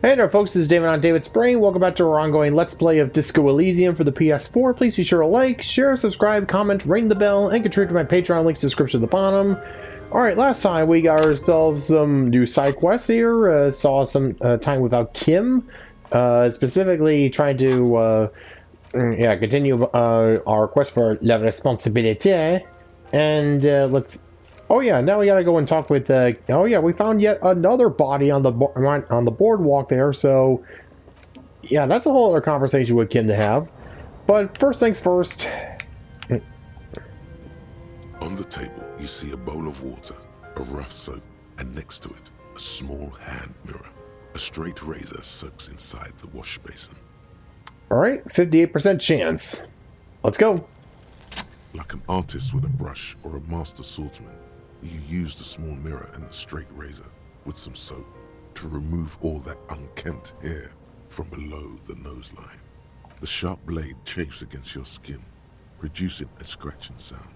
Hey there folks, this is David on David's Brain. Welcome back to our ongoing Let's Play of Disco Elysium for the PS4. Please be sure to like, share, subscribe, comment, ring the bell, and contribute to my Patreon. Links in the description at the bottom. Alright, last time we got ourselves some new side quests here. Saw some time without Kim. Specifically trying to continue our quest for La Responsabilité. And let's... Oh yeah, now we gotta go and talk with. Oh yeah, we found yet another body on the boardwalk there. So yeah, that's a whole other conversation with Kim to have. But first things first. On the table, you see a bowl of water, a rough soap, and next to it, a small hand mirror. A straight razor soaks inside the wash basin. All right, 58% chance. Let's go. Like an artist with a brush or a master swordsman, you use the small mirror and the straight razor with some soap to remove all that unkempt hair from below the nose line. The sharp blade chafes against your skin, producing a scratching sound.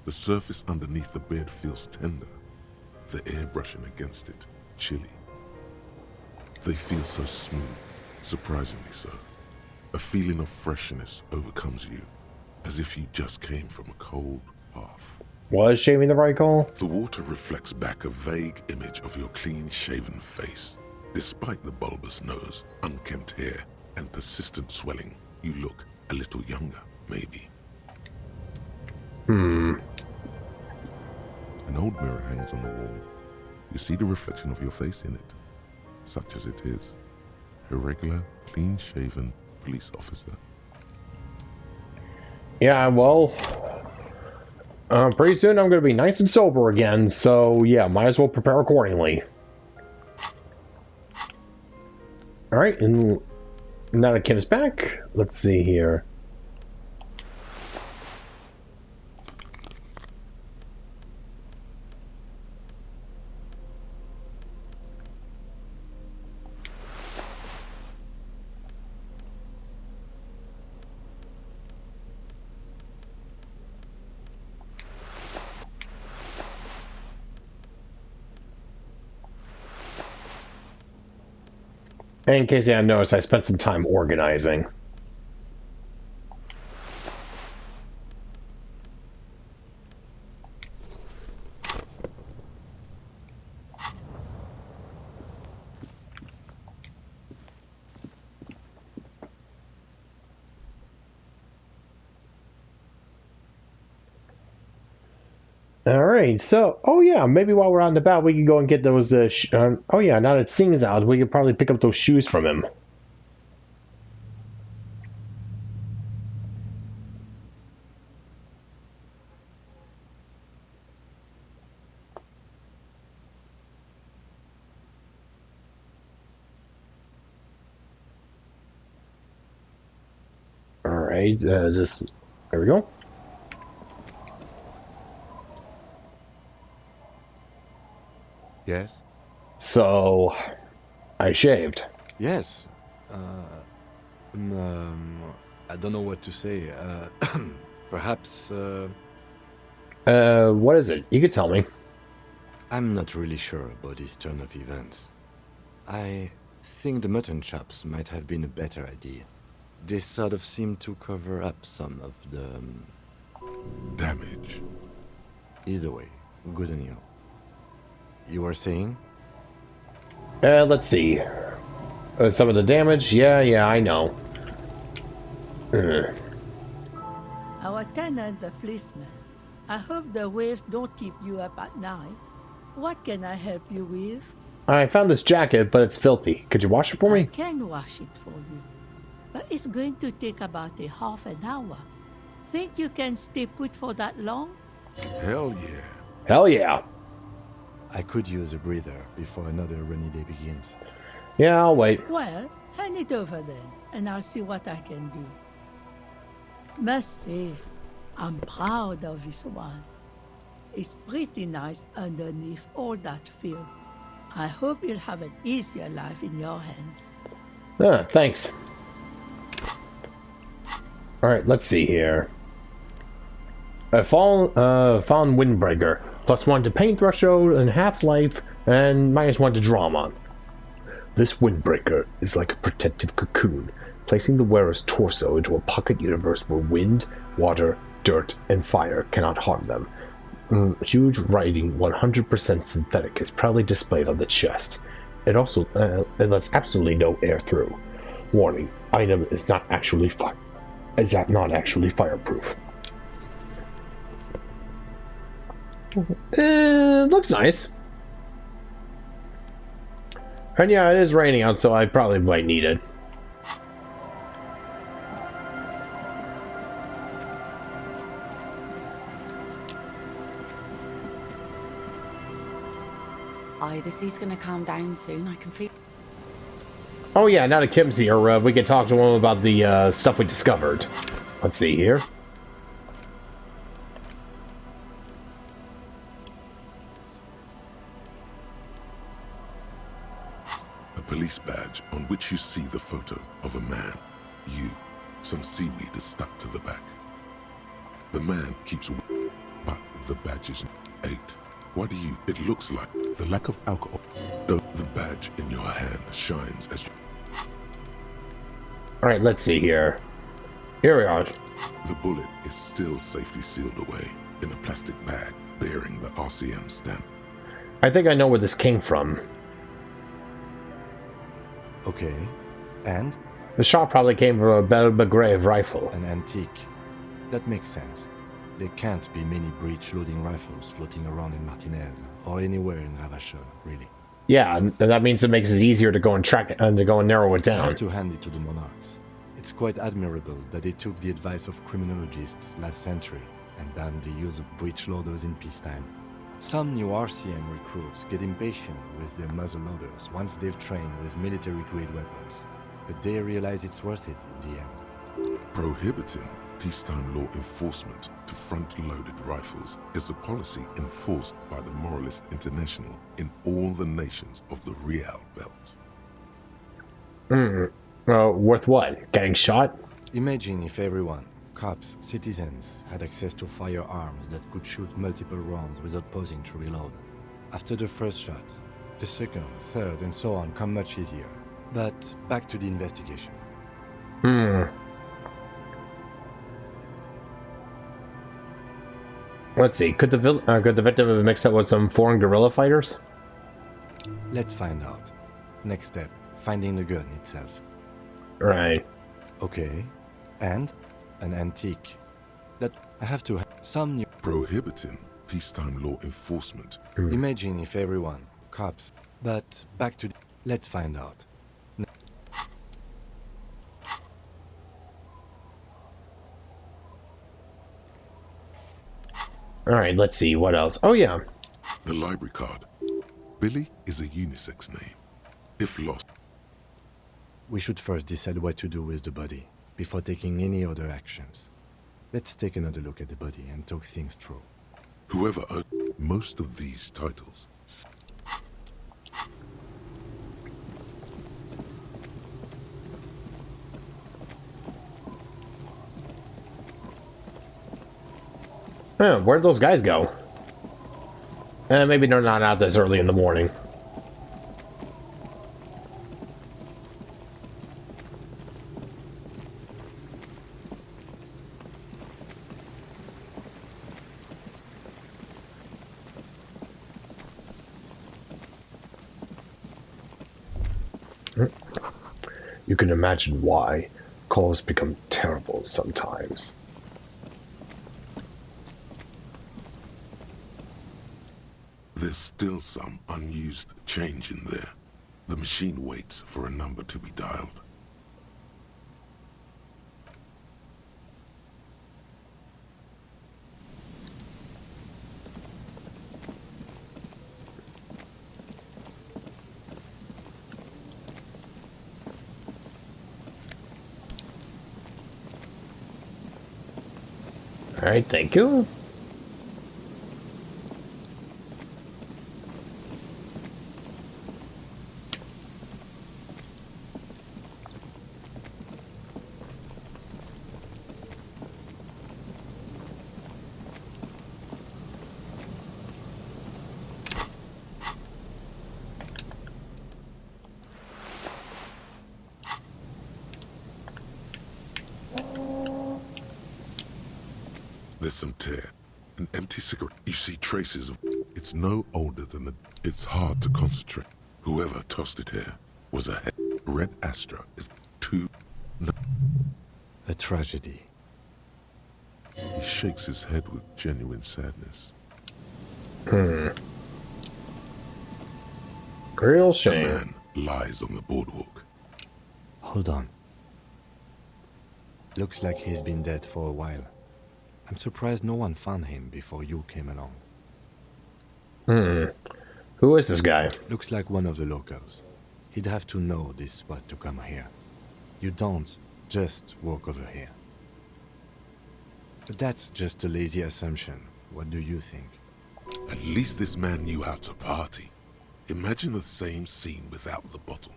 The surface underneath the beard feels tender, the air brushing against it chilly. They feel so smooth, surprisingly so. A feeling of freshness overcomes you, as if you just came from a cold bath. Was shaving the right call? The water reflects back a vague image of your clean-shaven face. Despite the bulbous nose, unkempt hair, and persistent swelling, you look a little younger, maybe. An old mirror hangs on the wall. You see the reflection of your face in it, such as it is. A regular, clean-shaven police officer. Yeah, well... pretty soon I'm going to be nice and sober again, so yeah, might as well prepare accordingly. Alright, and now that Kim's back, let's see here. In case you hadn't noticed, I spent some time organizing. Alright, so, oh yeah, maybe while we're on the bat, we can go and get those, oh yeah, now that Sing's out, we could probably pick up those shoes from him. Alright, just, there we go. Yes? So, I shaved. Yes. I don't know what to say. Perhaps, What is it? You could tell me. I'm not really sure about this turn of events. I think the mutton chops might have been a better idea. They sort of seem to cover up some of the... damage. Either way, good on you. You were saying? Let's see. Some of the damage? Yeah, I know. Our tenant, the policeman. I hope the waves don't keep you up at night. What can I help you with? I found this jacket, but it's filthy. Could you wash it for I me? can wash it for you. But it's going to take about a half an hour. Think you can stay put for that long? Hell yeah. Hell yeah. I could use a breather before another rainy day begins. Yeah, I'll wait. Well, hand it over then, and I'll see what I can do. Must say, I'm proud of this one. It's pretty nice underneath all that filth. I hope you'll have an easier life in your hands. Thanks. Alright, let's see here. Found Windbreaker. +1 to paint threshold and half-life, and -1 to drama. This windbreaker is like a protective cocoon, placing the wearer's torso into a pocket universe where wind, water, dirt, and fire cannot harm them. Huge writing 100% synthetic is proudly displayed on the chest. It also it lets absolutely no air through. Warning: item is not actually fireproof. Looks nice. And yeah, it is raining out, so I probably might need it. The sea's gonna calm down soon. I can feel. Oh yeah, now that Kim's here, we can talk to him about the stuff we discovered. Let's see here. A police badge on which you see the photo of a man. You. Some seaweed is stuck to the back. The man keeps but the badge is 8. What do you... It looks like the lack of alcohol. Though the badge in your hand shines as you... Alright, let's see here. Here we are. The bullet is still safely sealed away in a plastic bag bearing the RCM stamp. I think I know where this came from. Okay. And? The shot probably came from a Belgrave rifle. An antique. That makes sense. There can't be many breech-loading rifles floating around in Martinez, or anywhere in Ravers, really. Yeah, and that means it makes it easier to go and track it, and to go and narrow it I have down. to hand it to the monarchs. It's quite admirable that they took the advice of criminologists last century and banned the use of breech loaders in peacetime. Some new RCM recruits get impatient with their muzzle loaders once they've trained with military-grade weapons, but they realize it's worth it in the end. Prohibiting peacetime law enforcement to front-loaded rifles is a policy enforced by the Moralist International in all the nations of the Real Belt. Worth what? Getting shot? Imagine if everyone, cops, citizens, had access to firearms that could shoot multiple rounds without pausing to reload. After the first shot, the second, third, and so on come much easier. But back to the investigation. Let's see. Could the victim have mixed up with some foreign guerrilla fighters? Let's find out. Next step, finding the gun itself. Right. Okay. And? An antique. That I have to have some new... Prohibiting peacetime law enforcement. Imagine if everyone, cops... But back to... Let's find out. Alright, let's see. What else? Oh, yeah. The library card. Billy is a unisex name. If lost... We should first decide what to do with the body, before taking any other actions. Let's take another look at the body and talk things through. Whoever earned most of these titles... Where'd those guys go? Maybe they're not out this early in the morning. You can imagine why calls become terrible sometimes. There's still some unused change in there. The machine waits for a number to be dialed. Alright, thank you. There's some tear. An empty cigarette. You see traces of... It's no older than a... It's hard to concentrate. Whoever tossed it here was a red Astra is too... No. A tragedy. He shakes his head with genuine sadness. Real A shame. man lies on the boardwalk. Hold on. Looks like he's been dead for a while. I'm surprised no one found him before you came along. Who is this guy? Looks like one of the locals. He'd have to know this spot to come here. You don't just walk over here. But that's just a lazy assumption. What do you think? At least this man knew how to party. Imagine the same scene without the bottle.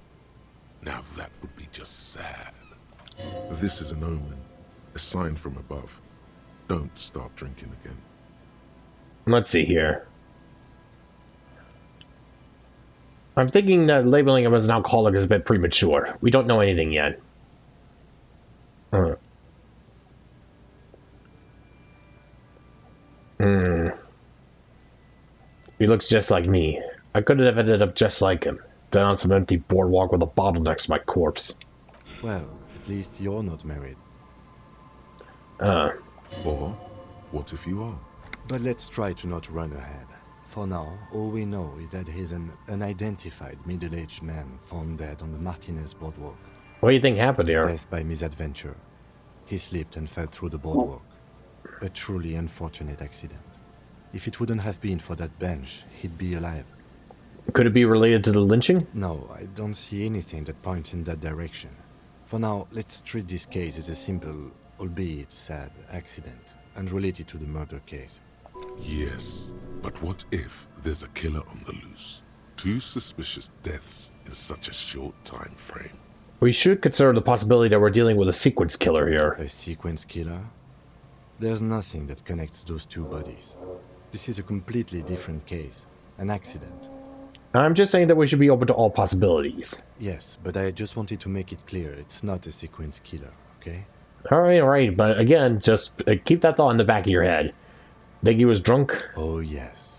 Now that would be just sad. This is an omen. A sign from above. Don't start drinking again. Let's see here. I'm thinking that labeling him as an alcoholic is a bit premature. We don't know anything yet. He looks just like me. I could have ended up just like him. Dead on some empty boardwalk with a bottle next to my corpse. Well, at least you're not married. Or, what if you are? But let's try to not run ahead. For now, all we know is that he's an unidentified middle-aged man found dead on the Martinez boardwalk. What do you think happened here? Death by misadventure. He slipped and fell through the boardwalk. A truly unfortunate accident. If it wouldn't have been for that bench, he'd be alive. Could it be related to the lynching? No, I don't see anything that points in that direction. For now, let's treat this case as a simple, albeit sad, accident, unrelated to the murder case. Yes, but what if there's a killer on the loose? 2 suspicious deaths in such a short time frame. We should consider the possibility that we're dealing with a sequence killer here. A sequence killer? There's nothing that connects those 2 bodies. This is a completely different case. An accident. I'm just saying that we should be open to all possibilities. Yes, but I just wanted to make it clear it's not a sequence killer, okay? Alright, but again, just keep that thought in the back of your head. Think he was drunk? Oh, yes.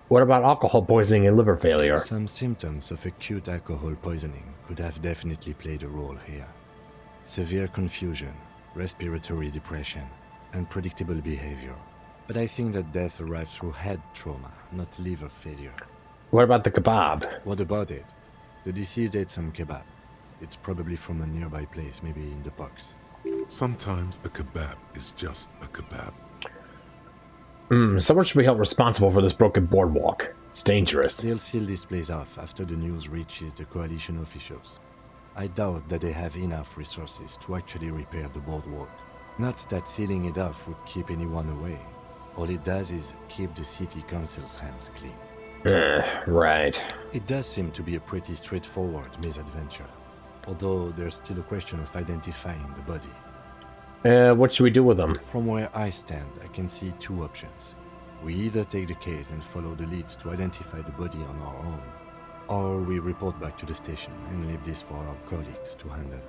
What about alcohol poisoning and liver failure? Some symptoms of acute alcohol poisoning could have definitely played a role here. Severe confusion, respiratory depression, unpredictable behavior. But I think that death arrived through head trauma, not liver failure. What about the kebab? What about it? The deceased ate some kebab. It's probably from a nearby place, maybe in the box. Sometimes a kebab is just a kebab. Someone should be held responsible for this broken boardwalk. It's dangerous. They'll seal this place off after the news reaches the coalition officials. I doubt that they have enough resources to actually repair the boardwalk. Not that sealing it off would keep anyone away. All it does is keep the city council's hands clean. Right. It does seem to be a pretty straightforward misadventure, although there's still a question of identifying the body. What should we do with them? From where I stand, I can see 2 options. We either take the case and follow the leads to identify the body on our own, or we report back to the station and leave this for our colleagues to handle.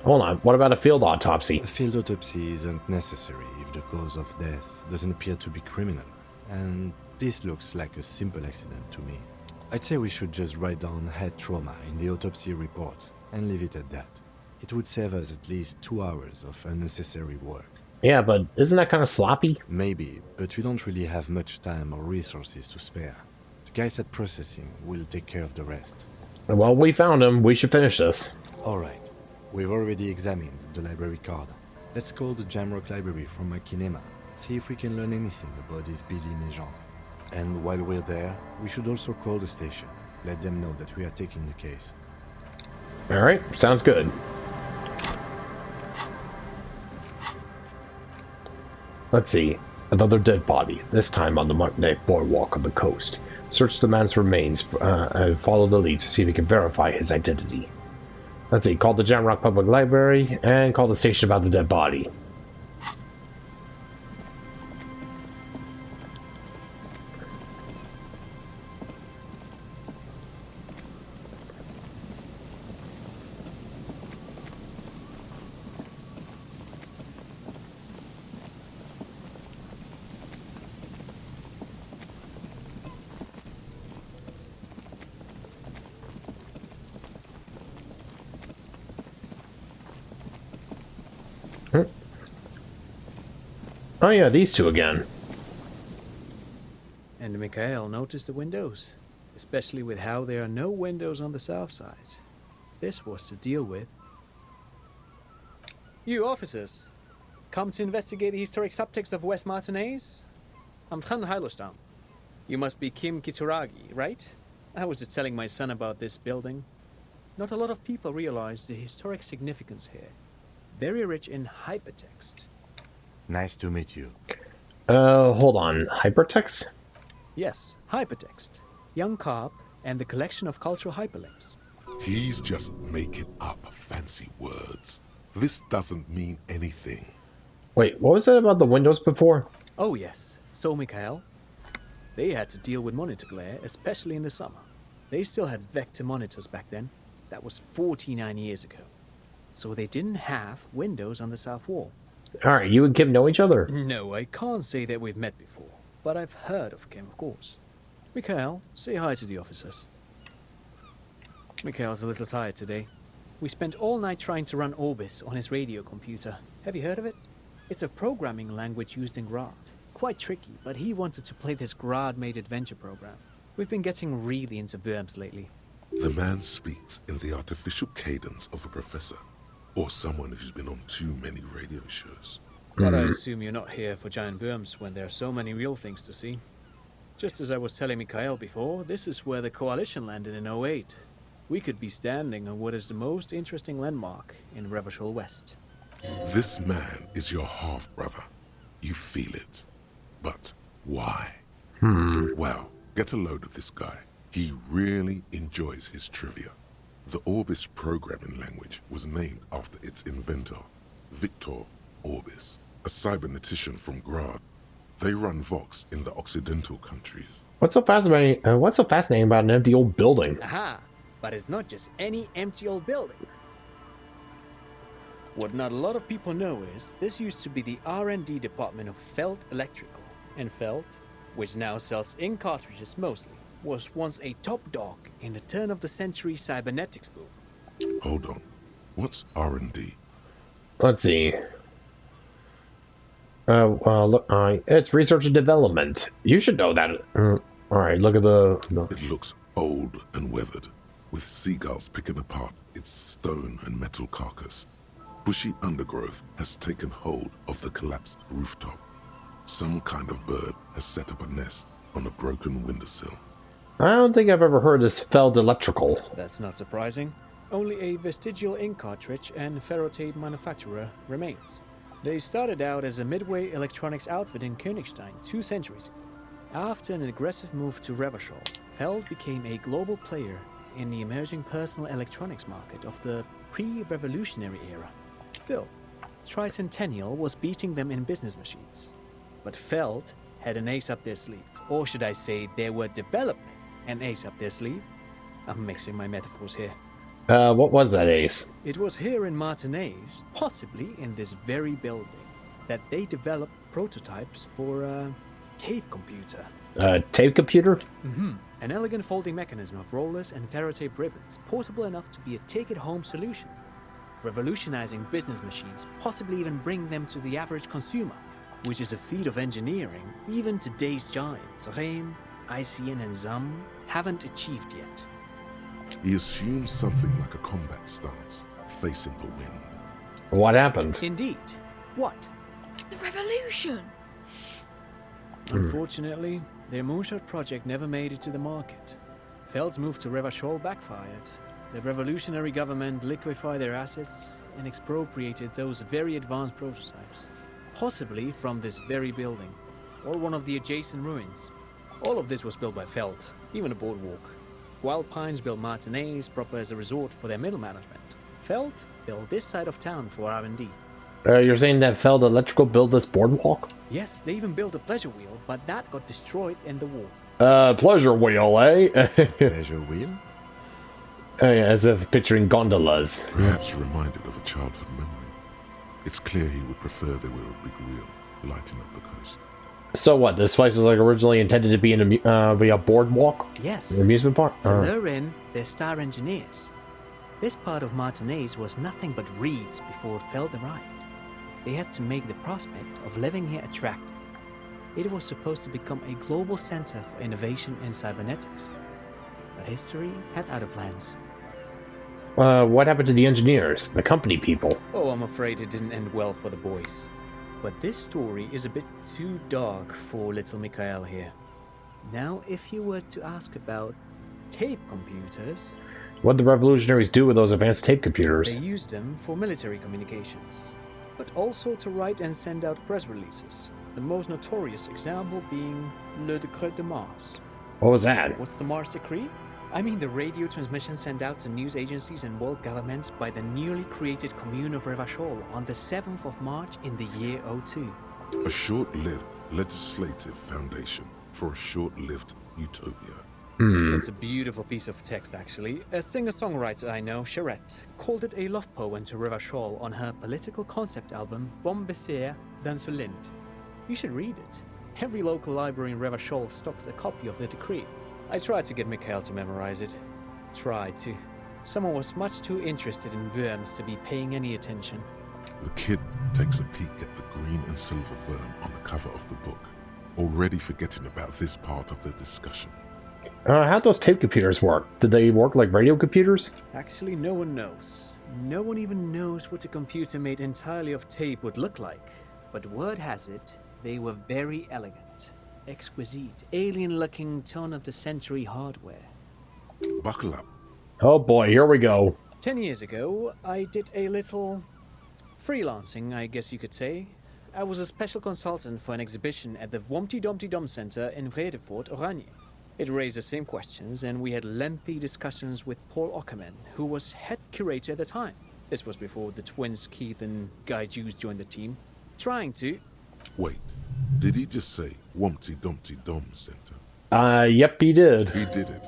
Hold on, what about a field autopsy? A field autopsy isn't necessary if the cause of death doesn't appear to be criminal, and this looks like a simple accident to me. I'd say we should just write down head trauma in the autopsy report and leave it at that. It would save us at least 2 hours of unnecessary work. Yeah, but isn't that kind of sloppy? Maybe, but we don't really have much time or resources to spare. The guys at processing will take care of the rest. Well, we found him. We should finish this. Alright, we've already examined the library card. Let's call the Jamrock Library from Makinema, see if we can learn anything about this Billy Mejean. And while we're there, we should also call the station. Let them know that we are taking the case. Alright, sounds good. Let's see. Another dead body, this time on the Martinet boardwalk on the coast. Search the man's remains and follow the leads to see if we can verify his identity. Let's see, call the Jamrock Public Library and call the station about the dead body. Oh yeah, these two again. And Mikhail noticed the windows, especially with how there are no windows on the south side. This was to deal with. You officers, come to investigate the historic subtext of West Martinez? I'm Tran Heilostam. You must be Kim Kitsuragi, right? I was just telling my son about this building. Not a lot of people realize the historic significance here. Very rich in hypertext. Nice to meet you. Hold on. Hypertext? Yes, hypertext. Young Carp and the collection of cultural hyperlinks. He's just making up fancy words. This doesn't mean anything. Wait, what was that about the windows before? Oh yes, so Mikhail. They had to deal with monitor glare, especially in the summer. They still had vector monitors back then. That was 49 years ago. So they didn't have windows on the south wall. Alright, you and Kim know each other? No, I can't say that we've met before, but I've heard of Kim, of course. Mikhail, say hi to the officers. Mikhail's a little tired today. We spent all night trying to run Orbis on his radio computer. Have you heard of it? It's a programming language used in Grad. Quite tricky, but he wanted to play this Grad-made adventure program. We've been getting really into Worms lately. The man speaks in the artificial cadence of a professor, or someone who's been on too many radio shows. But I assume you're not here for giant worms when there are so many real things to see. Just as I was telling Mikhail before, this is where the Coalition landed in '08. We could be standing on what is the most interesting landmark in Ravers West. This man is your half-brother. You feel it. But why? Well, get a load of this guy. He really enjoys his trivia. The Orbis programming language was named after its inventor, Victor Orbis, a cybernetician from Grad. They run Vox in the Occidental countries. What's so fascinating about an empty old building? Aha! But it's not just any empty old building. What not a lot of people know is this used to be the R&D department of Felt Electrical. And Felt, which now sells ink cartridges mostly, was once a top dog in the turn-of-the-century cybernetics boom. Hold on. What's R&D? Let's see. Look, it's research and development. You should know that. Alright, look at the... It looks old and weathered, with seagulls picking apart its stone and metal carcass. Bushy undergrowth has taken hold of the collapsed rooftop. Some kind of bird has set up a nest on a broken windowsill. I don't think I've ever heard this Feld Electrical. That's not surprising. Only a vestigial ink cartridge and ferrotape manufacturer remains. They started out as a midway electronics outfit in Königstein 2 centuries ago. After an aggressive move to Revachol, Feld became a global player in the emerging personal electronics market of the pre-revolutionary era. Still, Tricentennial was beating them in business machines. But Feld had an ace up their sleeve. Or should I say, they were developing an ace up their sleeve? I'm mixing my metaphors here. What was that ace? It was here in Martinez, possibly in this very building, that they developed prototypes for a tape computer. Tape computer? An elegant folding mechanism of rollers and ferrotape ribbons, portable enough to be a take-it-home solution. Revolutionizing business machines, possibly even bring them to the average consumer, which is a feat of engineering even today's giants, Rehm, ICN and ZAM, haven't achieved yet. He assumes something like a combat stance, facing the wind. What happened? Indeed. What? The revolution! Unfortunately, their moonshot project never made it to the market. Feld's move to Revachol backfired. The revolutionary government liquefied their assets and expropriated those very advanced prototypes. Possibly from this very building, or one of the adjacent ruins. All of this was built by Feld, even a boardwalk. Wild Pines built Martinez proper as a resort for their middle management. Feld built this side of town for R&D. You're saying that Feld Electrical built this boardwalk? Yes, they even built a pleasure wheel, but that got destroyed in the war. Pleasure wheel, eh? Pleasure wheel? As if picturing gondolas. Perhaps reminded of a childhood memory. It's clear he would prefer there were a big wheel lighting up the coast. So what, this place was like originally intended to be a boardwalk? Yes. An amusement park? To lure in their star engineers. This part of Martinez was nothing but reeds before Feld arrived. they had to make the prospect of living here attractive. It was supposed to become a global center for innovation in cybernetics. But history had other plans. What happened to the engineers, the company people? Oh, I'm afraid it didn't end well for the boys. But this story is a bit too dark for little Mikhail here. Now, if you were to ask about tape computers... What did the revolutionaries do with those advanced tape computers? They used them for military communications, but also to write and send out press releases. The most notorious example being Le Décret de Mars. What was that? What's the Mars Decree? I mean the radio transmission sent out to news agencies and world governments by the newly created commune of Revachol on the 7th of March in the year 02. A short-lived legislative foundation for a short-lived utopia. It's a beautiful piece of text, actually. A singer-songwriter I know, Charette, called it a love poem to Revachol on her political concept album, Bombessier d'Insolente. You should read it. Every local library in Revachol stocks a copy of the decree. I tried to get Mikhail to memorize it. Tried to. Someone was much too interested in worms to be paying any attention. The kid takes a peek at the green and silver worm on the cover of the book, already forgetting about this part of the discussion. How'd those tape computers work? Did they work like radio computers? Actually, no one knows. No one even knows what a computer made entirely of tape would look like. But word has it, they were very elegant. Exquisite, alien-looking turn-of-the-century hardware. Buckle up. Oh boy, here we go. 10 years ago, I did a little freelancing, I guess you could say. I was a special consultant for an exhibition at the Humpty Dumpty Dum Center in Vredefort, Oranje. It raised the same questions, and we had lengthy discussions with Paul Ockerman, who was head curator at the time. This was before the twins Keith and Guy Juice joined the team, trying to... Wait, did he just say Wumpty Dumpty Dum Center? Yep, he did. He did it.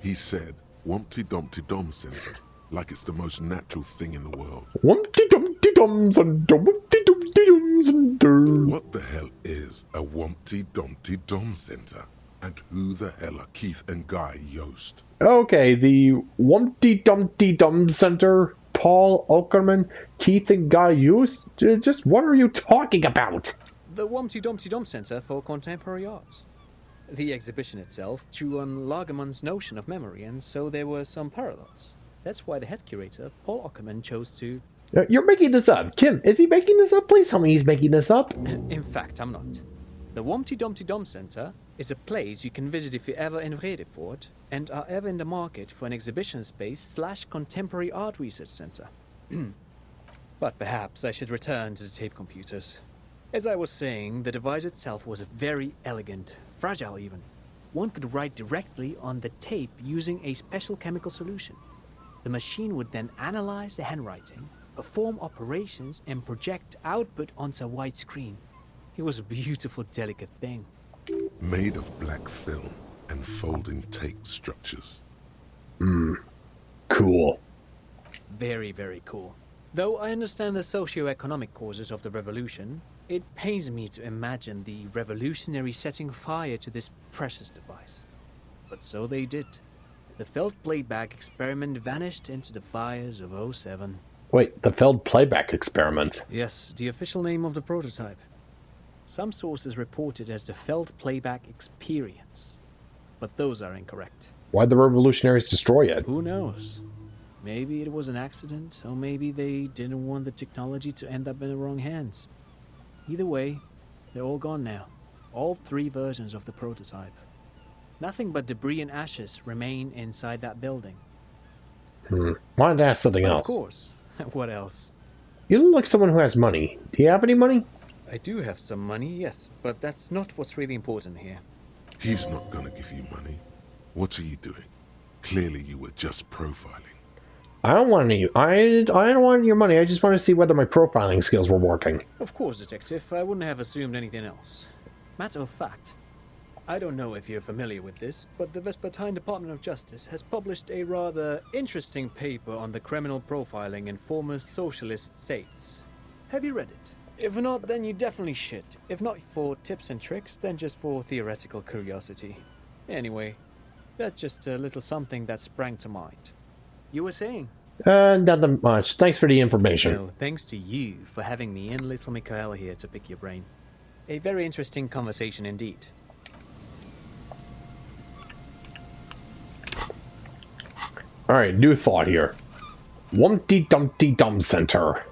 He said Wumpty Dumpty Dum Center, like it's the most natural thing in the world. Wumpty Dumpty Dum Center, Wumpty Dumpty Dum Center. What the hell is a Wumpty Dumpty Dum Center? And who the hell are Keith and Guy Yost? Okay, the Wumpty Dumpty Dum Center, Paul Ockerman, Keith and Guy Yost? Just what are you talking about? The Humpty Dumpty Dum Center for Contemporary Arts. The exhibition itself drew on Lagerman's notion of memory, and so there were some parallels. That's why the head curator, Paul Ockerman, chose to... You're making this up. Kim, is he making this up? Please tell me he's making this up. In fact, I'm not. The Humpty Dumpty Dum Center is a place you can visit if you're ever in Vredefort and are ever in the market for an exhibition space / contemporary art research center. But perhaps I should return to the tape computers. As I was saying, the device itself was very elegant, fragile even. One could write directly on the tape using a special chemical solution. The machine would then analyze the handwriting, perform operations, and project output onto a white screen. It was a beautiful, delicate thing. Made of black film and folding tape structures. Cool. Very, very cool. Though I understand the socio-economic causes of the revolution, it pains me to imagine the revolutionaries setting fire to this precious device. But so they did. The felt playback experiment vanished into the fires of 07. Wait, the failed playback experiment? Yes, the official name of the prototype. Some sources report it as the Feld Playback Experience, but those are incorrect. Why'd the revolutionaries destroy it? Who knows? Maybe it was an accident, or maybe they didn't want the technology to end up in the wrong hands. Either way, they're all gone now. All 3 versions of the prototype. Nothing but debris and ashes remain inside that building. Wanted to ask something But else. of course. What else? You look like someone who has money. Do you have any money? I do have some money, yes, but that's not what's really important here. He's not gonna give you money. What are you doing? Clearly you were just profiling. I don't want any. I don't want your money. I just want to see whether my profiling skills were working. Of course, Detective. I wouldn't have assumed anything else. Matter of fact, I don't know if you're familiar with this, but the Vespertine Department of Justice has published a rather interesting paper on the criminal profiling in former socialist states. Have you read it? If not, then you definitely should. If not for tips and tricks, then just for theoretical curiosity. Anyway, that's just a little something that sprang to mind. You were saying? Nothing much. Thanks for the information. No, thanks to you for having me and little Michaela here to pick your brain. A very interesting conversation indeed. Alright, new thought here. Wumpty Dumpty Dum Center.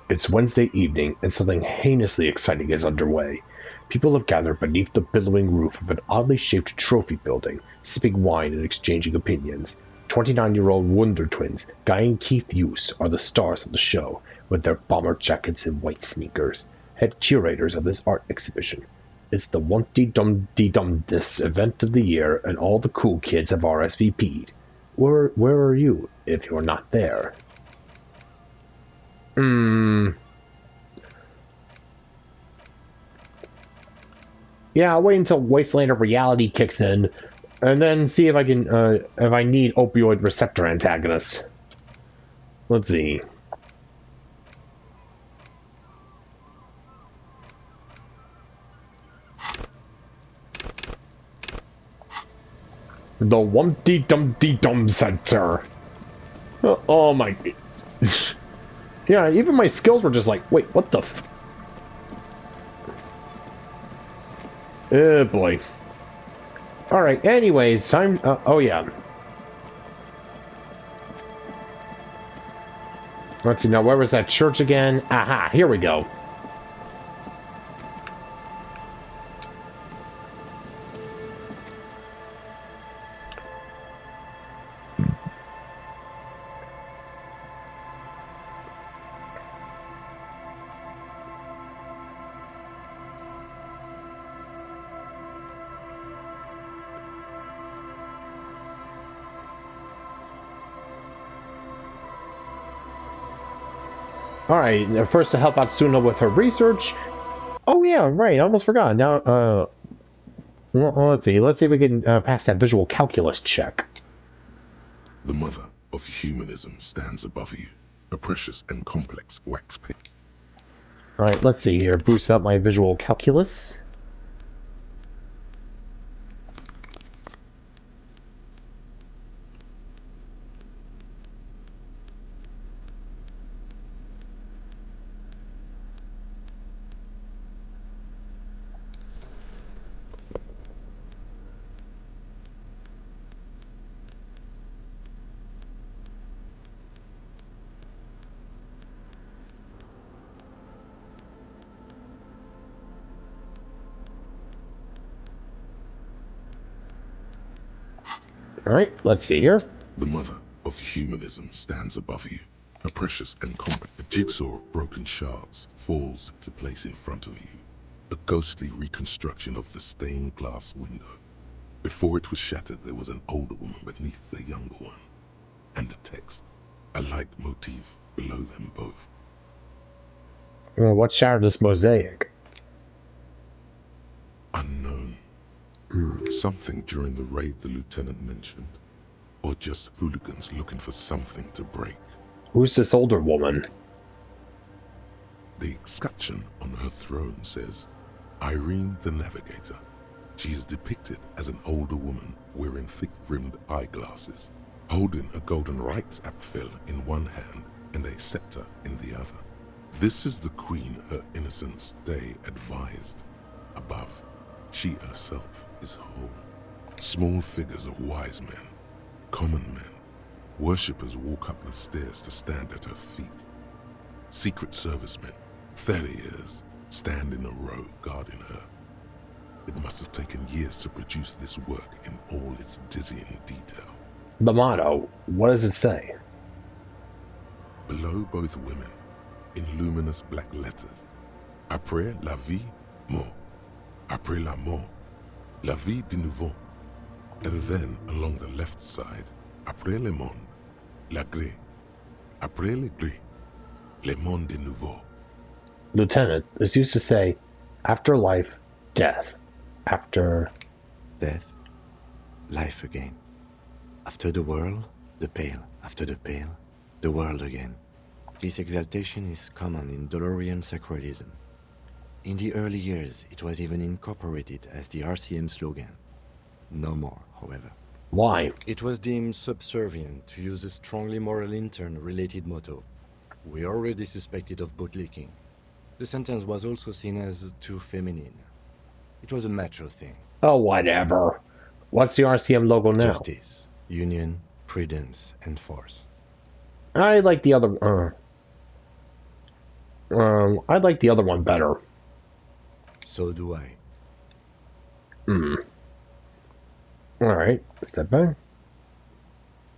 It's Wednesday evening, and something heinously exciting is underway. People have gathered beneath the billowing roof of an oddly shaped trophy building, sipping wine and exchanging opinions. 29-year-old Wonder Twins, Guy and Keith Hughes, are the stars of the show, with their bomber jackets and white sneakers, head curators of this art exhibition. It's the Wumpty Dumpty Dumdest event of the year, and all the cool kids have RSVP'd. Where are you, if you're not there? Yeah, I'll wait until Wasteland of Reality kicks in, and then see if I can, if I need opioid receptor antagonists. Let's see. The Wumpty Dumpty Dum Center. Oh my... Yeah, even my skills were just like, wait, what the f... Oh boy. Alright, anyways, time... oh yeah. Let's see, now where was that church again? Aha, here we go. Alright, first to help out Suna with her research. Oh yeah, right, I almost forgot. Now, let's see if we can pass that visual calculus check. The mother of humanism stands above you, a precious and complex wax pick. Alright, let's see here. Boost up my visual calculus. Alright, let's see here. The mother of humanism stands above you, a precious and complex. A jigsaw of broken shards falls into place in front of you, a ghostly reconstruction of the stained glass window. Before it was shattered, there was an older woman beneath the younger one, and a text, a light motif below them both. Well, what shattered this mosaic? Unknown. Something during the raid the lieutenant mentioned, or just hooligans looking for something to break. Who's this older woman? The escutcheon on her throne says, Irene the Navigator. She is depicted as an older woman wearing thick-rimmed eyeglasses, holding a golden rights apfel in one hand and a scepter in the other. This is the queen her innocence day advised. Above, she herself is whole. Small figures of wise men, common men, worshippers walk up the stairs to stand at her feet. Secret servicemen, 30 years, stand in a row guarding her. It must have taken years to produce this work in all its dizzying detail. The motto, what does it say? Below both women, in luminous black letters, Après la vie, mort. Après la mort, la vie de nouveau. And then, along the left side, Après le monde, la gré. Après le gré, le monde de nouveau. Lieutenant, this used to say, after life, death. After... Death, life again. After the whirl, the pale. After the pale, the world again. This exaltation is common in DeLorean sacralism. In the early years, it was even incorporated as the RCM slogan. No more, however. Why? It was deemed subservient to use a strongly moral intern-related motto. We already suspected of bootlicking. The sentence was also seen as too feminine. It was a macho thing. Oh, whatever. What's the RCM logo now? Justice, union, prudence, and force. I like the other. I like the other one better. So do I. All right, step back.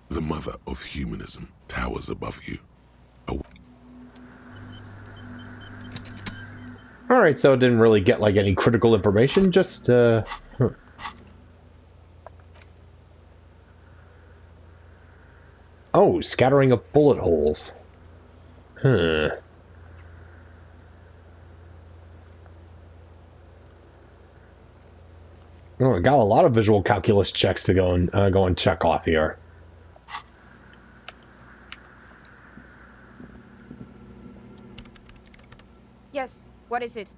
The mother of humanism towers above you. All right, so it didn't really get like any critical information. Just Oh, scattering of bullet holes. Huh. Oh, I got a lot of visual calculus checks to go and check off here. Yes, what is it?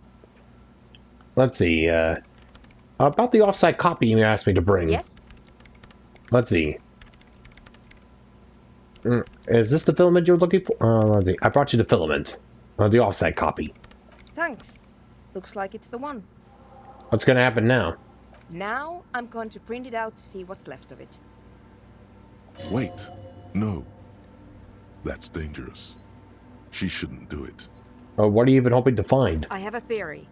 Let's see. About the offsite copy you asked me to bring. Yes? Let's see. Is this the filament you're looking for? Let's see. I brought you the filament. The offsite copy. Thanks. Looks like it's the one. What's gonna happen now? Now I'm going to print it out to see what's left of it. Wait. No. That's dangerous. She shouldn't do it. What are you even hoping to find? I have a theory.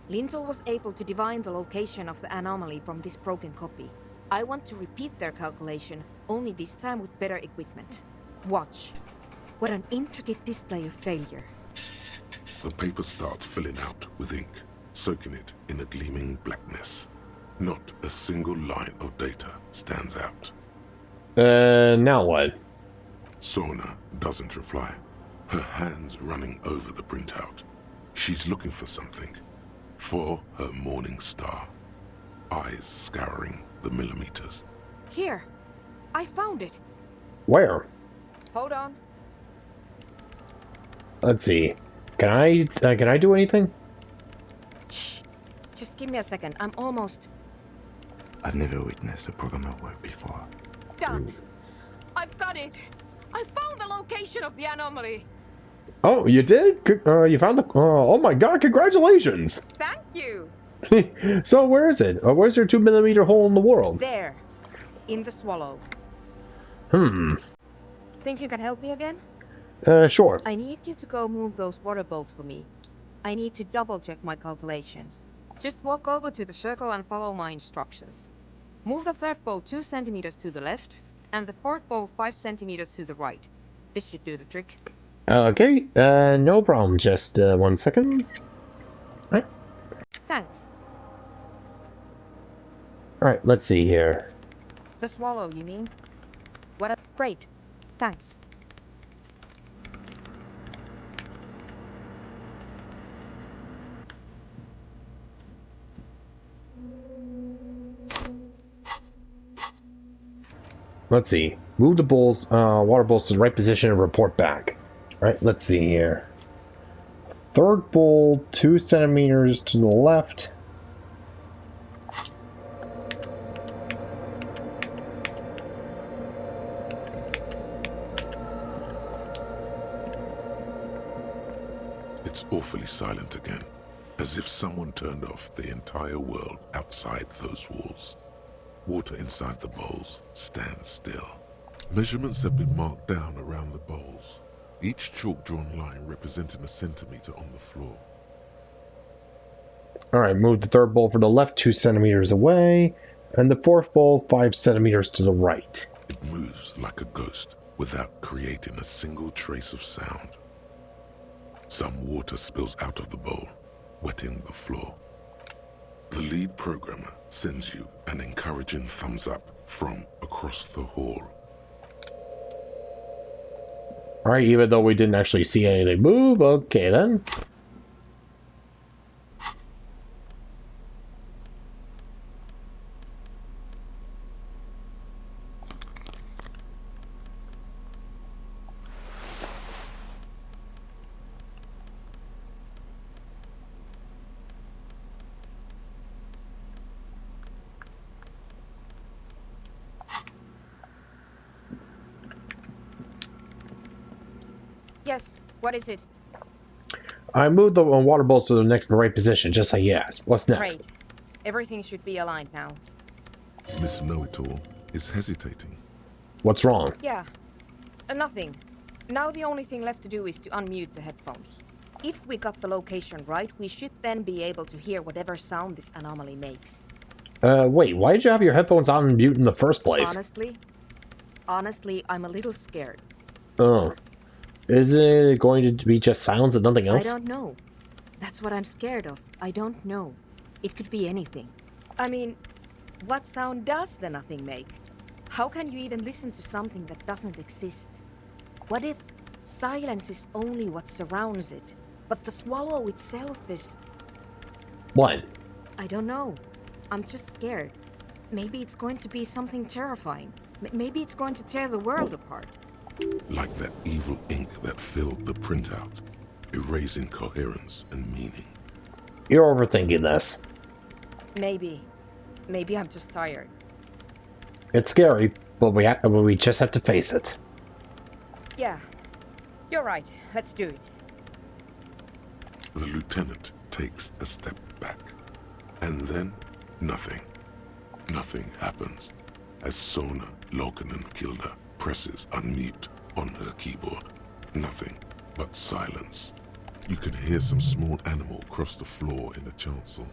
Lintel was able to divine the location of the anomaly from this broken copy. I want to repeat their calculation, only this time with better equipment. Watch. What an intricate display of failure. The paper starts filling out with ink, soaking it in a gleaming blackness. Not a single line of data stands out. Now what? Sorna doesn't reply, her hands running over the printout. She's looking for something. For her morning star. Eyes scouring the millimeters. Here. I found it. Where? Hold on. Let's see. Can I do anything? Shh. Just give me a second. I'm almost... I've never witnessed a programmer work before. done. I've got it. I found the location of the anomaly. Oh, you did? You found the... oh my god, congratulations! Thank you. So where is it? Where's your 2mm hole in the world? There. In the swallow. Think you can help me again? Sure. I need you to go move those water bolts for me. I need to double check my calculations. Just walk over to the circle and follow my instructions. Move the third bolt 2 centimeters to the left, and the fourth bolt 5 centimeters to the right. This should do the trick. Okay, no problem. Just 1 second. Alright. Thanks. Alright, let's see here. The swallow, you mean? What a... Great. Thanks. Let's see. Move the bowls, water bowls to the right position and report back. Alright, let's see here. Third bowl, 2 centimeters to the left. It's awfully silent again, as if someone turned off the entire world outside those walls. Water inside the bowls stands still. Measurements have been marked down around the bowls, each chalk-drawn line representing a centimeter on the floor. Alright, move the third bowl for the left 2 centimeters away, and the fourth bowl 5 centimeters to the right. It moves like a ghost without creating a single trace of sound. Some water spills out of the bowl, wetting the floor. The lead programmer sends you an encouraging thumbs up from across the hall. Alright, even though we didn't actually see anything move, okay then. Yes, what is it? I moved the water bolts to the next right position, just like you asked. What's next? Great. Everything should be aligned now. Miss Know-It-All is hesitating. What's wrong? Yeah. Nothing. Now the only thing left to do is to unmute the headphones. If we got the location right, we should then be able to hear whatever sound this anomaly makes. Wait, why did you have your headphones on mute in the first place? Honestly, I'm a little scared. Oh. Is it going to be just sounds and nothing else? I don't know. That's what I'm scared of. I don't know. It could be anything. I mean, what sound does the nothing make? How can you even listen to something that doesn't exist? What if silence is only what surrounds it, but the swallow itself is... What? I don't know. I'm just scared. Maybe it's going to be something terrifying. Maybe it's going to tear the world apart. Like that evil ink that filled the printout, erasing coherence and meaning. You're overthinking this. Maybe. Maybe I'm just tired. It's scary, but we just have to face it. Yeah. You're right. Let's do it. The lieutenant takes a step back. And then, nothing. Nothing happens. As Sona Lokanen-Kilda presses unmute on her keyboard. Nothing but silence. You can hear some small animal cross the floor in the chancel.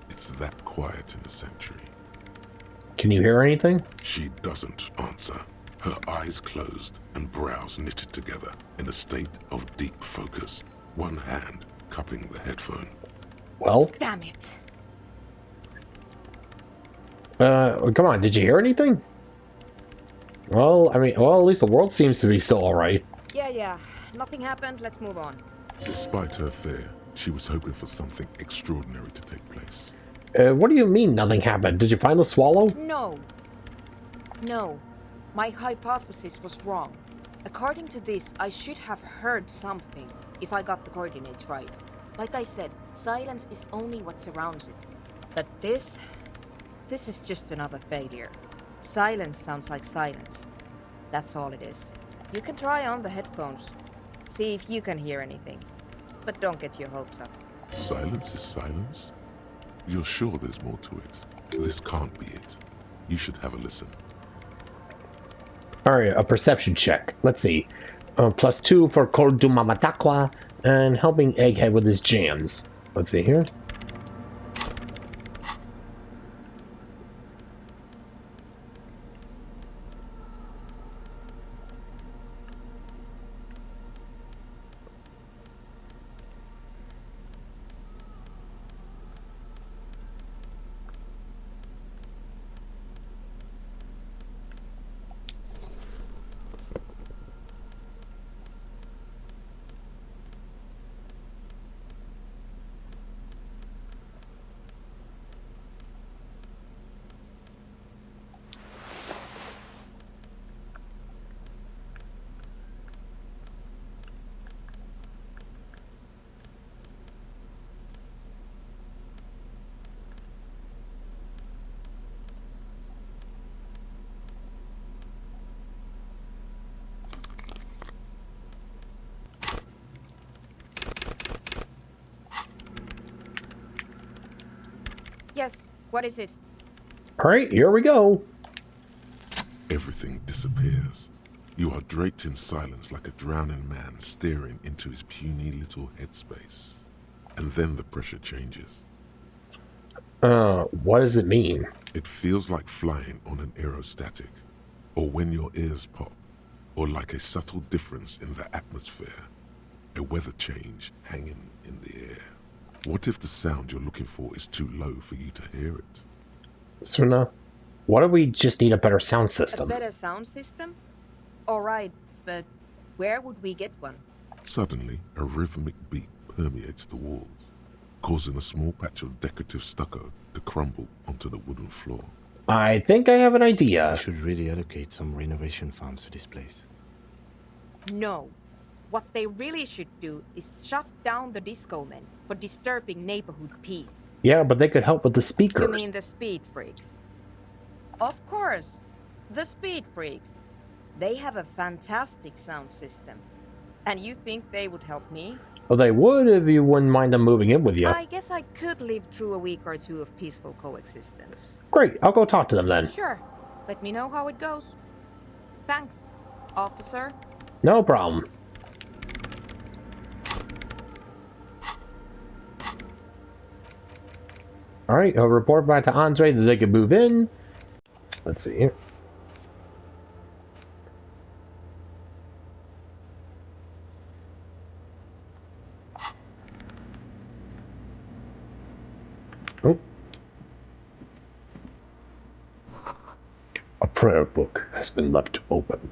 It's that quiet in the sanctuary. Can you hear anything? She doesn't answer. Her eyes closed and brows knitted together in a state of deep focus. One hand cupping the headphone. Well? Damn it. Come on, did you hear anything? Well, at least the world seems to be still alright. Yeah. Nothing happened. Let's move on. Despite her fear, she was hoping for something extraordinary to take place. What do you mean nothing happened? Did you find the swallow? No. My hypothesis was wrong. According to this, I should have heard something, if I got the coordinates right. Like I said, silence is only what surrounds it. But this is just another failure. Silence sounds like silence. That's all it is. You can try on the headphones. See if you can hear anything. But don't get your hopes up. Silence is silence? You're sure there's more to it? This can't be it. You should have a listen. Alright, a perception check. Let's see. +2 for Kordumamatakwa and helping Egghead with his jams. Let's see here. Yes, what is it? Alright, here we go. Everything disappears. You are draped in silence like a drowning man staring into his puny little headspace. And then the pressure changes. What does it mean? It feels like flying on an aerostatic, or when your ears pop, or like a subtle difference in the atmosphere, a weather change hanging in the air. What if the sound you're looking for is too low for you to hear it? Suna, what if we just need a better sound A system? better sound system? Alright, but where would we get one? Suddenly, a rhythmic beat permeates the walls, causing a small patch of decorative stucco to crumble onto the wooden floor. I think I have an I idea. should really allocate some renovation funds to this place. No. What they really should do is shut down the disco men for disturbing neighborhood peace. Yeah, but they could help with the speakers. You mean the speed freaks? Of course. The speed freaks. They have a fantastic sound system. And you think they would help me? Well, they would if you wouldn't mind them moving in with you. I guess I could live through a week or two of peaceful coexistence. Great, I'll go talk to them then. Sure. Let me know how it goes. Thanks, officer. No problem. Alright, I'll report back to Andre that they can move in. Let's see here. Oh. A prayer book has been left open.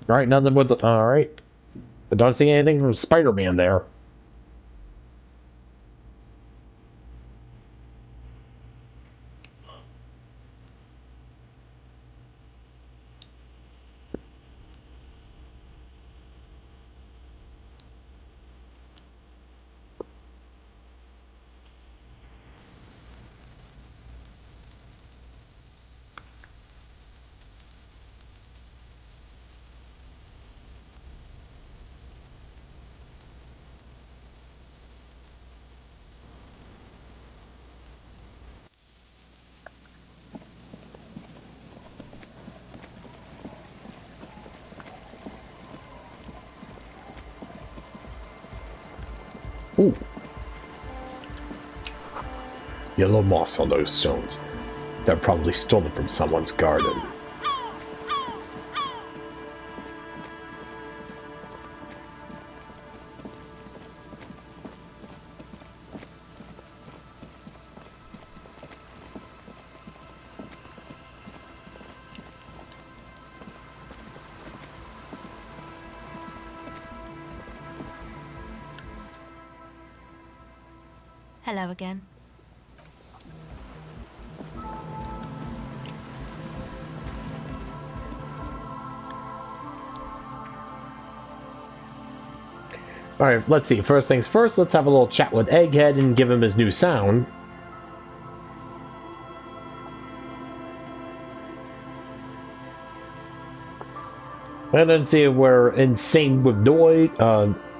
Alright, nothing with the... Alright. I don't see anything from Spider-Man there. Ooh. Yellow moss on those stones. They're probably stolen from someone's garden. Hello again. Alright, let's see. First things first, let's have a little chat with Egghead and give him his new sound. And then see if we're in sync with Noid,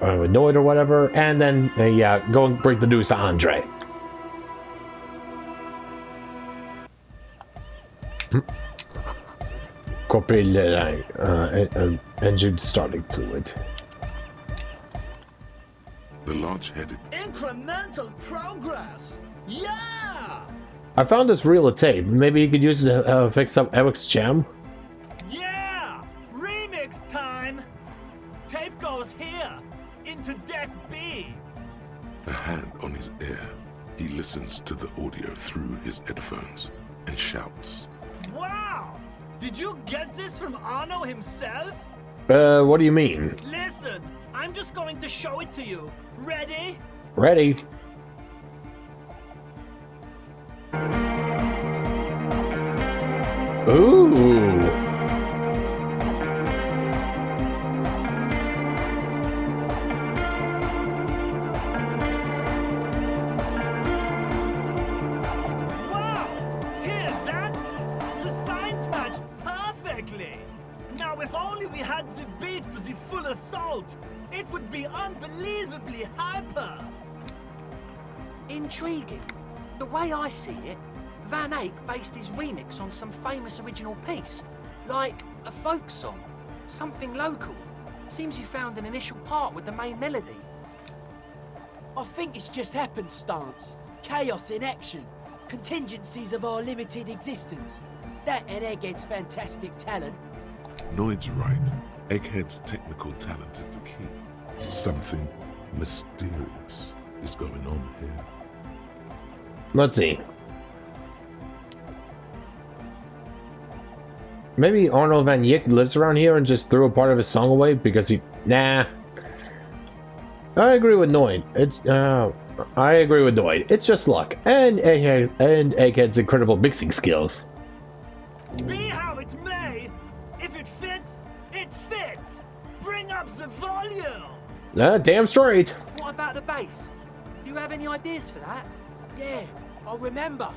or whatever, and then, yeah, go and bring the news to Andre. Copy the engine starting fluid. The large-headed... Incremental progress! Yeah! I found this reel of tape. Maybe you could use it to fix up Eric's gem? Yeah! Remix time! Tape goes here, into deck B. A hand on his ear, he listens to the audio through his headphones and shouts. Wow! Did you get this from Arno himself? What do you mean? Listen, I'm just going to show it to you. Ready? Ready. Ooh. Wow! Here's that? The signs match perfectly! Now if only we had the beat for the full assault, it would be unbelievably hyper! Intriguing. The way I see it, Van Eyck based his remix on some famous original piece, like a folk song, something local. Seems you found an initial part with the main melody. I think it's just happenstance. Chaos in action. Contingencies of our limited existence. That and Egghead's fantastic talent. Noid's right. Egghead's technical talent is the key. Something mysterious is going on here. Let's see. Maybe Arnold Van Yick lives around here and just threw a part of his song away because he... Nah. I agree with Noid. I agree with Noid. It's just luck. And Egghead's incredible mixing skills. Be how it may, if it fits, it fits! Bring up the volume! Damn straight. What about the base? Do you have any ideas for that? Yeah, I remember.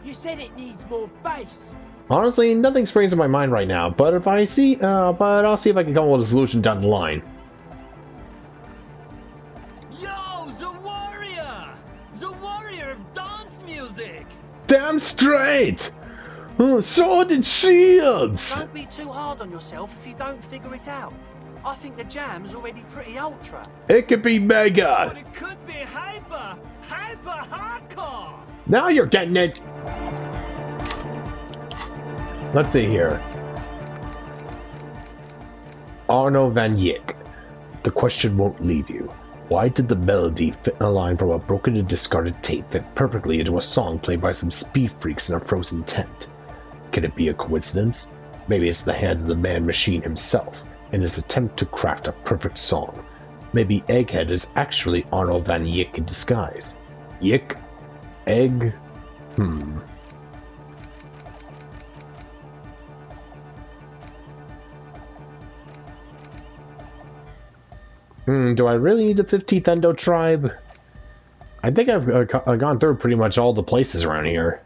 You said it needs more bass. Honestly, nothing springs to my mind right now, but if I see, but I'll see if I can come up with a solution down the line. Yo, the warrior! The warrior of dance music! Damn straight! Sword and shields! Don't be too hard on yourself if you don't figure it out. I think the jam's already pretty ultra. It could be mega! But it could be hyper hardcore! Now you're getting it! Let's see here. Arno van Yik. The question won't leave you. Why did the melody fit in a line from a broken and discarded tape fit perfectly into a song played by some speed freaks in a frozen tent? Can it be a coincidence? Maybe it's the hand of the man-machine himself in his attempt to craft a perfect song. Maybe Egghead is actually Arno van Yik in disguise. Yik? Egg? Do I really need the 15th Endo tribe? I think I've gone through pretty much all the places around here.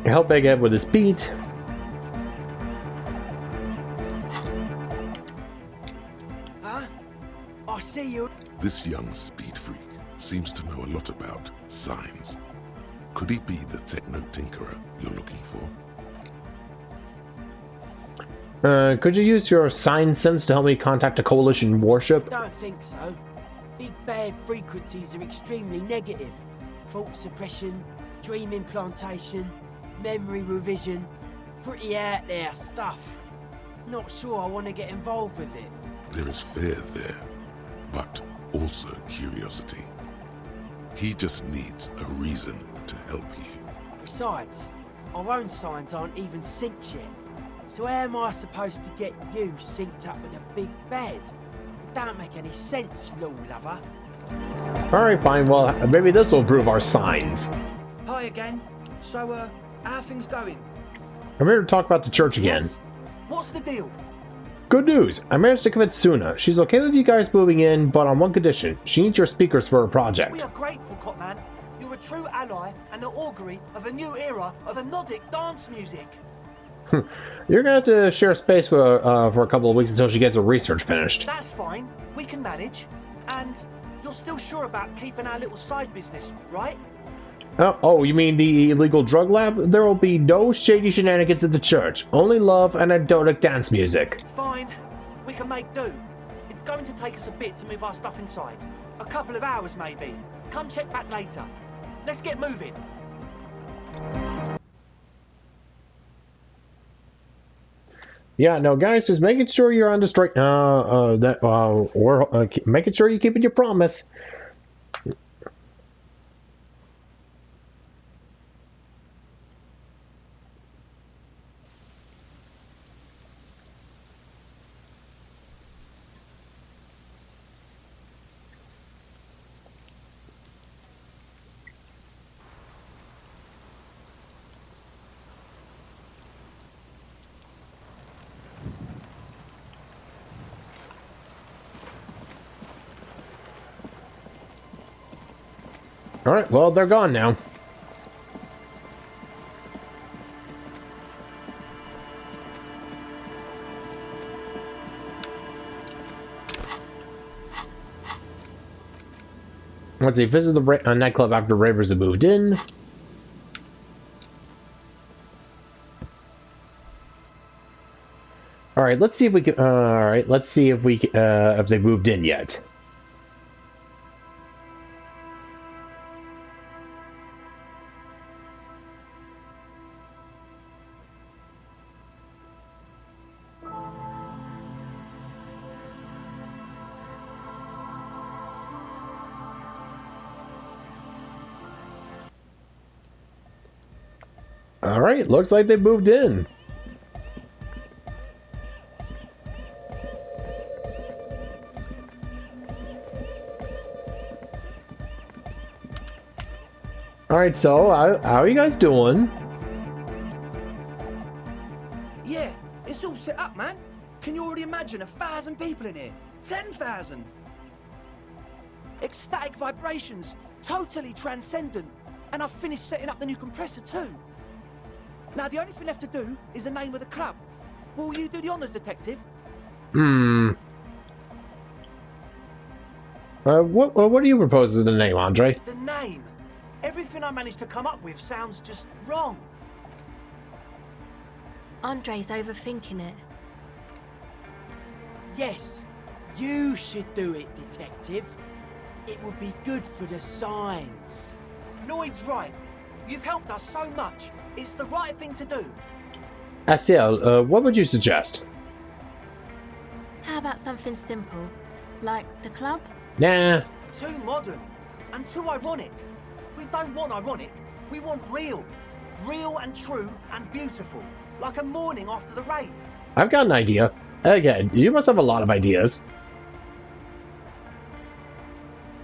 Help Egghead with his beat. Huh? I see you. This young speed freak seems to know a lot about signs. Could he be the techno tinkerer you're looking for? Could you use your sign sense to help me contact a coalition warship? Don't think so. Big bad frequencies are extremely negative. Thought suppression, dream implantation, memory revision. Pretty out there stuff. Not sure I want to get involved with it. There is fear there, but also curiosity. He just needs a reason to help you. Besides, our own signs aren't even synced yet. So how am I supposed to get you synced up with a big bad? It don't make any sense, law lover. Alright, fine. Well, maybe this will improve our signs. Hi again. So, how are things going? I'm here to talk about the church again. Yes? What's the deal? Good news! I managed to convince Suna. She's okay with you guys moving in, but on one condition. She needs your speakers for her project. We are grateful, Copman. You're a true ally and the augury of a new era of Anodic dance music. You're gonna have to share space for a couple of weeks until she gets her research finished. That's fine. We can manage. And you're still sure about keeping our little side business, right? Oh, you mean the illegal drug lab? There will be no shady shenanigans at the church. Only love and anecdotic dance music. Fine. We can make do. It's going to take us a bit to move our stuff inside. A couple of hours, maybe. Come check back later. Let's get moving. Yeah, no, guys, just making sure you're on the straight. We're making sure you're keeping your promise. Alright, well, they're gone now. Let's see, visit the nightclub after Ravers have moved in. Alright, let's see if we can... Alright, let's see if we if they moved in yet. Alright, looks like they moved in. Alright, so how are you guys doing? Yeah, it's all set up, man. Can you already imagine 1,000 people in here? 10,000? Ecstatic vibrations, totally transcendent. And I've finished setting up the new compressor too. Now the only thing left to do is the name of the club. Will you do the honors, detective? What do you propose as the name, Andre? The name. Everything I managed to come up with sounds just wrong. Andre's overthinking it. Yes, you should do it, detective. It would be good for the signs. Noid's right. You've helped us so much. It's the right thing to do. Asiel, what would you suggest? How about something simple? Like the club? Nah. Too modern. And too ironic. We don't want ironic. We want real. Real and true and beautiful. Like a morning after the rave. I've got an idea. Again, you must have a lot of ideas.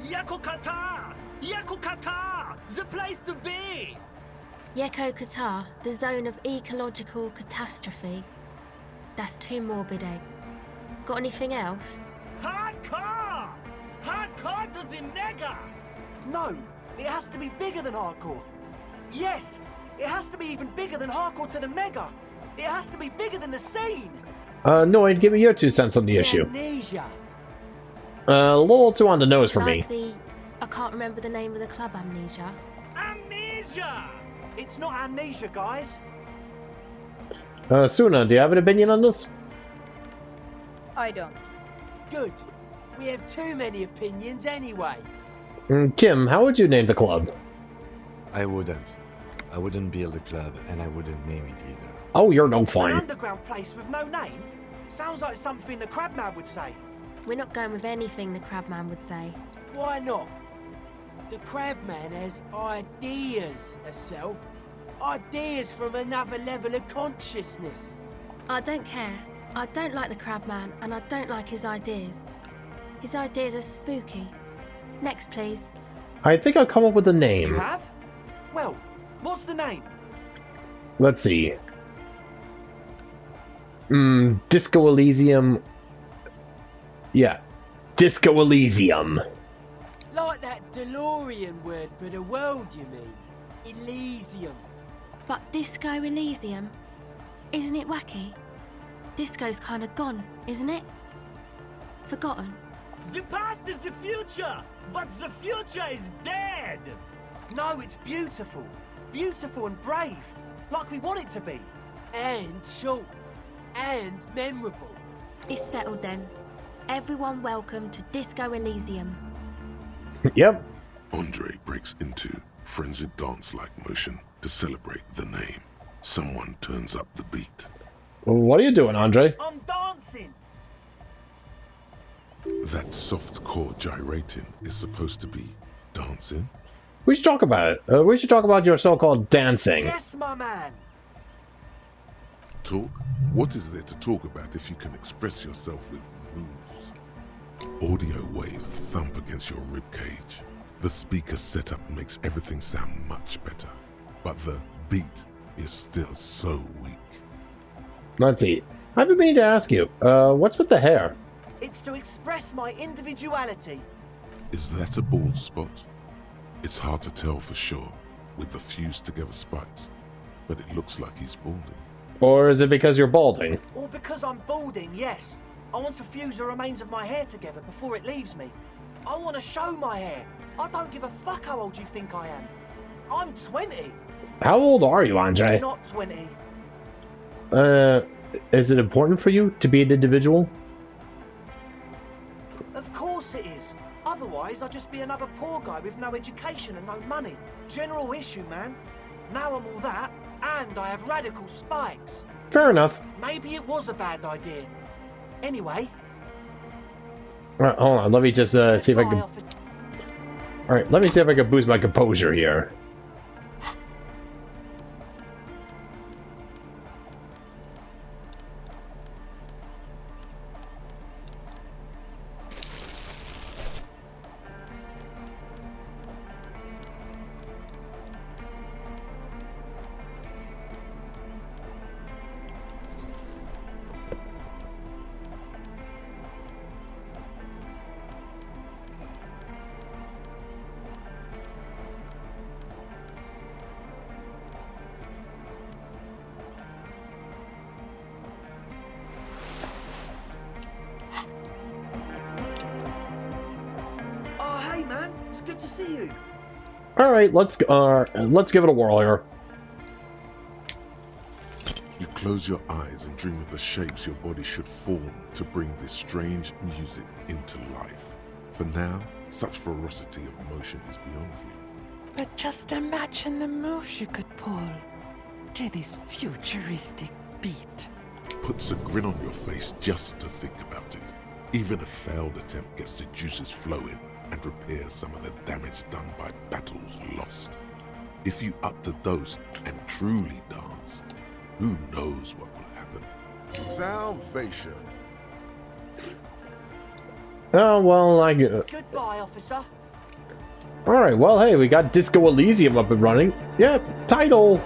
Yakokata! Yakokata! The place to be! Yeko Qatar, the zone of ecological catastrophe. That's too morbid, eh? Got anything else? Hardcore! Hardcore to the nega! No, it has to be bigger than hardcore. Yes, it has to be even bigger than hardcore to the mega. It has to be bigger than the scene. Noid, give me your 2 cents on the issue. Amnesia. A little too on the nose for Like me. I can't remember the name of the club, Amnesia. Amnesia! It's not amnesia, guys. Suna, do you have an opinion on this? I don't. Good. We have too many opinions anyway. Kim, how would you name the club? I wouldn't. I wouldn't build a club, and I wouldn't name it either. Oh, you're no An fine. underground place with no name? Sounds like something the Crabman would say. We're not going with anything the Crabman would say. Why not? The Crabman has ideas, Estelle. Ideas from another level of consciousness. I don't care. I don't like the Crabman, and I don't like his ideas. His ideas are spooky. Next, please. I think I'll come up with a You name. have? Well, what's the name? Let's see. Disco Elysium. Yeah. Disco Elysium. Like that DeLorean word for the world, you mean? Elysium. But Disco Elysium? Isn't it wacky? Disco's kind of gone, isn't it? Forgotten. The past is the future, but the future is dead! No, it's beautiful. Beautiful and brave. Like we want it to be. And short. And memorable. It's settled then. Everyone welcome to Disco Elysium. Yep. Andre breaks into frenzied dance-like motion to celebrate the name. Someone turns up the beat. What are you doing, Andre? I'm dancing. That soft core gyrating is supposed to be dancing. We should talk about it. We should talk about your so-called dancing. Yes, my man. Talk? What is there to talk about if you can express yourself with moves? Audio waves thump against your ribcage. The speaker setup makes everything sound much better, but the beat is still so weak. Let's see. I've been meaning to ask you, what's with the hair? It's to express my individuality. Is that a bald spot? It's hard to tell for sure with the fused together spikes, but it looks like he's balding. Or is it because you're balding? Or because I'm balding, yes. I want to fuse the remains of my hair together before it leaves me. I want to show my hair. I don't give a fuck how old you think I am. I'm 20. How old are you, Andre? Not 20. Is it important for you to be an individual? Of course it is. Otherwise, I'd just be another poor guy with no education and no money. General issue, man. Now I'm all that, and I have radical spikes. Fair enough. Maybe it was a bad idea. Anyway. Alright, hold on. Let me just see if I can... Alright, let me see if I can boost my composure here. good to see you. All right, let's give it a whirl here. You close your eyes and dream of the shapes your body should form to bring this strange music into life. For now, such ferocity of motion is beyond you. But just imagine the moves you could pull to this futuristic beat. Puts a grin on your face just to think about it. Even a failed attempt gets the juices flowing and repairs some of the damage done by battles lost. If you up the dose and truly dance, who knows what will happen? Salvation. Oh, well, I get it. Goodbye, officer. Alright, well, hey, we got Disco Elysium up and running. Yeah, title!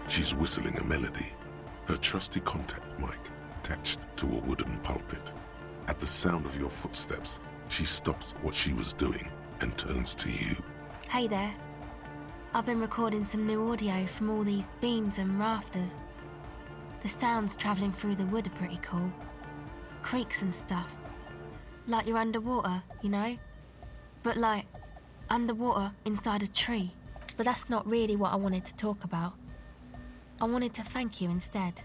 She's whistling a melody, her trusty contact mic attached to a wooden pulpit. At the sound of your footsteps, she stops what she was doing and turns to you. Hey there. I've been recording some new audio from all these beams and rafters. The sounds travelling through the wood are pretty cool. Creaks and stuff. Like you're underwater, you know? But like, underwater inside a tree. But that's not really what I wanted to talk about. I wanted to thank you instead.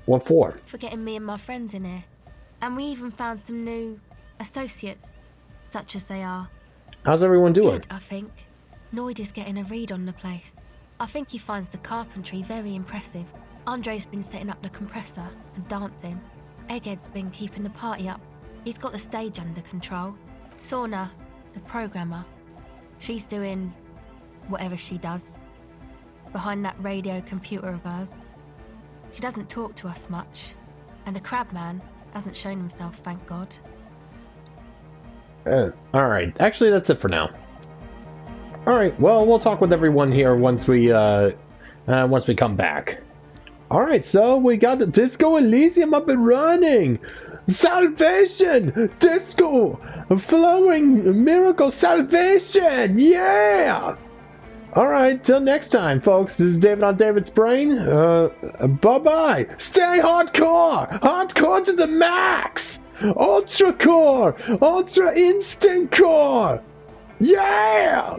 What for? For getting me and my friends in here. And we even found some new associates, such as they are. How's everyone doing? Good, I think. Noid is getting a read on the place. I think he finds the carpentry very impressive. Andre's been setting up the compressor and dancing. Egghead's been keeping the party up. He's got the stage under control. Sauna, the programmer, she's doing whatever she does. Behind that radio computer of hers. She doesn't talk to us much. And the crabman hasn't shown himself, thank God. Alright, actually that's it for now. Alright, well, we'll talk with everyone here once we come back. Alright, so we got the Disco Elysium up and running! Salvation! Disco! Flowing miracle salvation! Yeah! Alright, till next time, folks. This is David on David's Brain. Bye-bye! Stay hardcore! Hardcore to the max! Ultra core! Ultra instant core! Yeah!